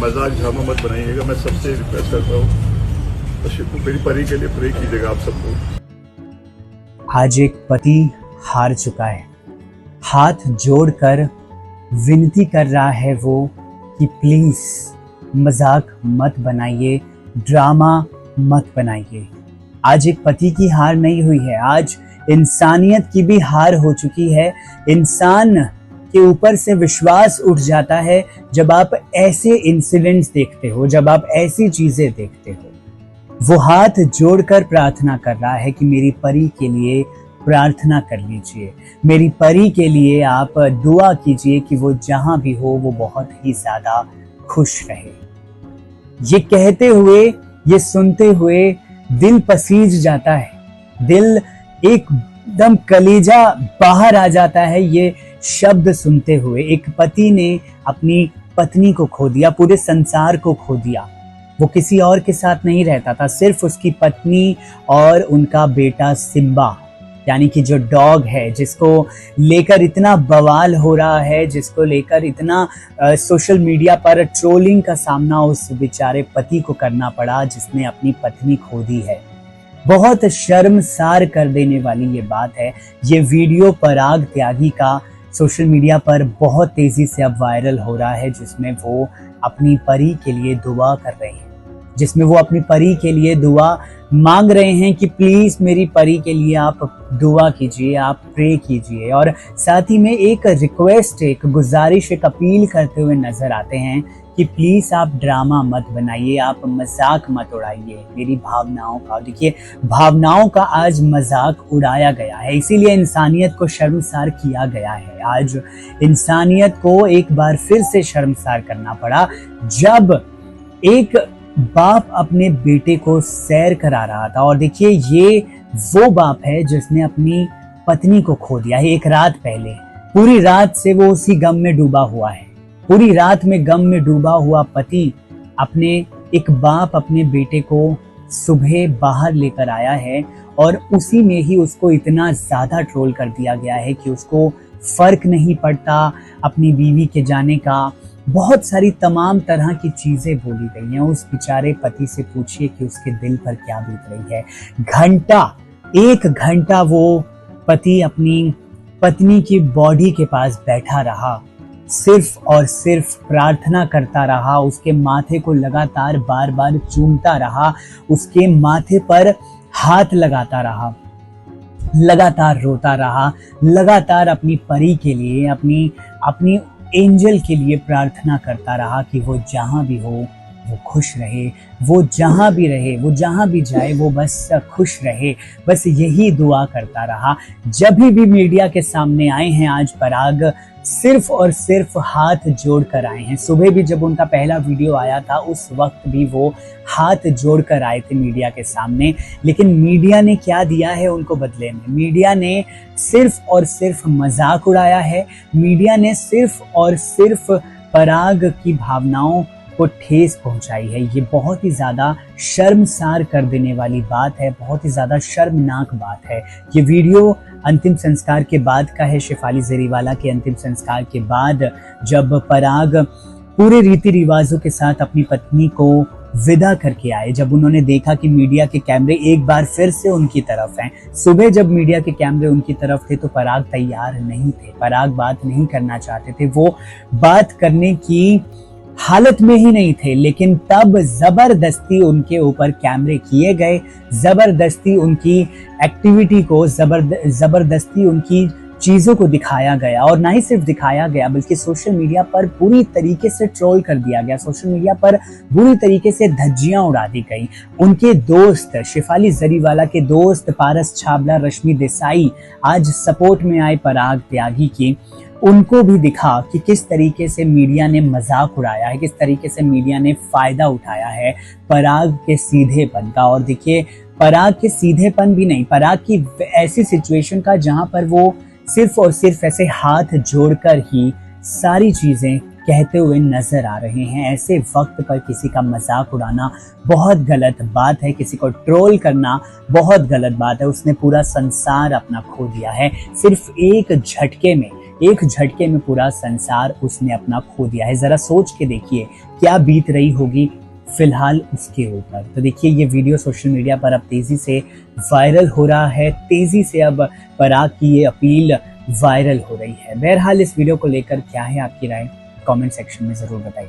मजाक ड्रामा मत बनाइएगा, मैं सबसे रिक्वेस्ट करता हूँ। तो मेरी परी के लिए प्रे कीजिएगा आप सबको। आज एक पति हार चुका है, हाथ जोड़कर विनती कर रहा है वो कि प्लीज मजाक मत बनाइए, ड्रामा मत बनाइए। आज एक पति की हार नहीं हुई है, आज इंसानियत की भी हार हो चुकी है। इंसान के ऊपर से विश्वास उठ जाता है जब आप ऐसे इंसिडेंट्स देखते हो, जब आप ऐसी चीजें देखते हो। वो हाथ जोड़कर प्रार्थना कर रहा है कि मेरी परी के लिए प्रार्थना कर लीजिए, मेरी परी के लिए आप दुआ कीजिए कि वो जहां भी हो वो बहुत ही ज्यादा खुश रहे। ये कहते हुए, ये सुनते हुए दिल पसीज जाता है, दिल एकदम कलेजा बाहर आ जाता है ये शब्द सुनते हुए। एक पति ने अपनी पत्नी को खो दिया, पूरे संसार को खो दिया। वो किसी और के साथ नहीं रहता था, सिर्फ उसकी पत्नी और उनका बेटा सिम्बा, यानी कि जो डॉग है, जिसको लेकर इतना बवाल हो रहा है, जिसको लेकर इतना सोशल मीडिया पर ट्रोलिंग का सामना उस बेचारे पति को करना पड़ा जिसने अपनी पत्नी खो दी है। बहुत शर्मसार कर देने वाली ये बात है। ये वीडियो पराग त्यागी का सोशल मीडिया पर बहुत तेजी से अब वायरल हो रहा है, जिसमें वो अपनी परी के लिए दुआ कर रहे हैं, जिसमें वो अपनी परी के लिए दुआ मांग रहे हैं कि प्लीज मेरी परी के लिए आप दुआ कीजिए, आप प्रे कीजिए। और साथ ही में एक रिक्वेस्ट, एक गुजारिश, एक अपील करते हुए नजर आते हैं कि प्लीज आप ड्रामा मत बनाइए, आप मजाक मत उड़ाइए मेरी भावनाओं का। देखिए, भावनाओं का आज मजाक उड़ाया गया है, इसीलिए इंसानियत को शर्मसार किया गया है। आज इंसानियत को एक बार फिर से शर्मसार करना पड़ा जब एक बाप अपने बेटे को सैर करा रहा था। और देखिए, ये वो बाप है जिसने अपनी पत्नी को खो दिया है एक रात पहले। पूरी रात से वो उसी गम में डूबा हुआ है, पूरी रात में गम में डूबा हुआ पति एक बाप अपने बेटे को सुबह बाहर लेकर आया है और उसी में ही उसको इतना ज्यादा ट्रोल कर दिया गया है कि उसको फर्क नहीं पड़ता अपनी बीवी के जाने का। बहुत सारी तमाम तरह की चीजें बोली गई हैं। उस बेचारे पति से पूछिए कि उसके दिल पर क्या बीत रही है। एक घंटा वो पति अपनी पत्नी की बॉडी के पास बैठा रहा, सिर्फ और सिर्फ प्रार्थना करता रहा, उसके माथे को लगातार बार बार चूमता रहा, उसके माथे पर हाथ लगाता रहा, लगातार रोता रहा, लगातार अपनी परी के लिए, अपनी एंजल के लिए प्रार्थना करता रहा कि वो जहां भी हो वो खुश रहे, वो जहां भी रहे, वो जहां भी जाए वो बस खुश रहे, बस यही दुआ करता रहा। जब भी मीडिया के सामने आए हैं आज पराग, सिर्फ और सिर्फ हाथ जोड़कर आए हैं। सुबह भी जब उनका पहला वीडियो आया था उस वक्त भी वो हाथ जोड़कर आए थे मीडिया के सामने। लेकिन मीडिया ने क्या दिया है उनको बदले में? मीडिया ने सिर्फ और सिर्फ मजाक उड़ाया है। मीडिया ने सिर्फ और सिर्फ पराग की भावनाओं को ठेस पहुंचाई है। ये बहुत ही ज्यादा शर्मसार कर देने वाली बात है, बहुत ही ज्यादा शर्मनाक बात है। ये वीडियो अंतिम संस्कार के बाद का है, शेफाली जरीवाला के अंतिम संस्कार के बाद, जब पराग पूरे रीति रिवाजों के साथ अपनी पत्नी को विदा करके आए, जब उन्होंने देखा कि मीडिया के कैमरे एक बार फिर से उनकी तरफ हैं। सुबह जब मीडिया के कैमरे उनकी तरफ थे तो पराग तैयार नहीं थे, पराग बात नहीं करना चाहते थे, वो बात करने की हालत में ही नहीं थे। लेकिन तब जबरदस्ती उनके ऊपर कैमरे किए गए, जबरदस्ती उनकी एक्टिविटी को, जबरदस्ती उनकी चीजों को दिखाया गया। और ना ही सिर्फ दिखाया गया बल्कि सोशल मीडिया पर पूरी तरीके से ट्रोल कर दिया गया, सोशल मीडिया पर बुरी तरीके से धज्जियां उड़ा दी गई। उनके दोस्त, शेफाली जरीवाला के दोस्त पारस छाबड़ा, रश्मि देसाई आज सपोर्ट में आए पराग त्यागी की। उनको भी दिखा कि किस तरीके से मीडिया ने मजाक उड़ाया है, किस तरीके से मीडिया ने फायदा उठाया है पराग के सीधेपन का। और देखिए, पराग के सीधेपन भी नहीं, पराग की ऐसी सिचुएशन का जहां पर वो सिर्फ और सिर्फ ऐसे हाथ जोड़कर ही सारी चीजें कहते हुए नजर आ रहे हैं। ऐसे वक्त पर किसी का मजाक उड़ाना बहुत गलत बात है, किसी को ट्रोल करना बहुत गलत बात है। उसने पूरा संसार अपना खो दिया है सिर्फ एक झटके में। एक झटके में पूरा संसार उसने अपना खो दिया है। जरा सोच के देखिए क्या बीत रही होगी फिलहाल उसके ऊपर। तो देखिए ये वीडियो सोशल मीडिया पर अब तेजी से वायरल हो रहा है, तेजी से अब पराग की ये अपील वायरल हो रही है। बहरहाल इस वीडियो को लेकर क्या है आपकी राय, कमेंट सेक्शन में जरूर बताइए।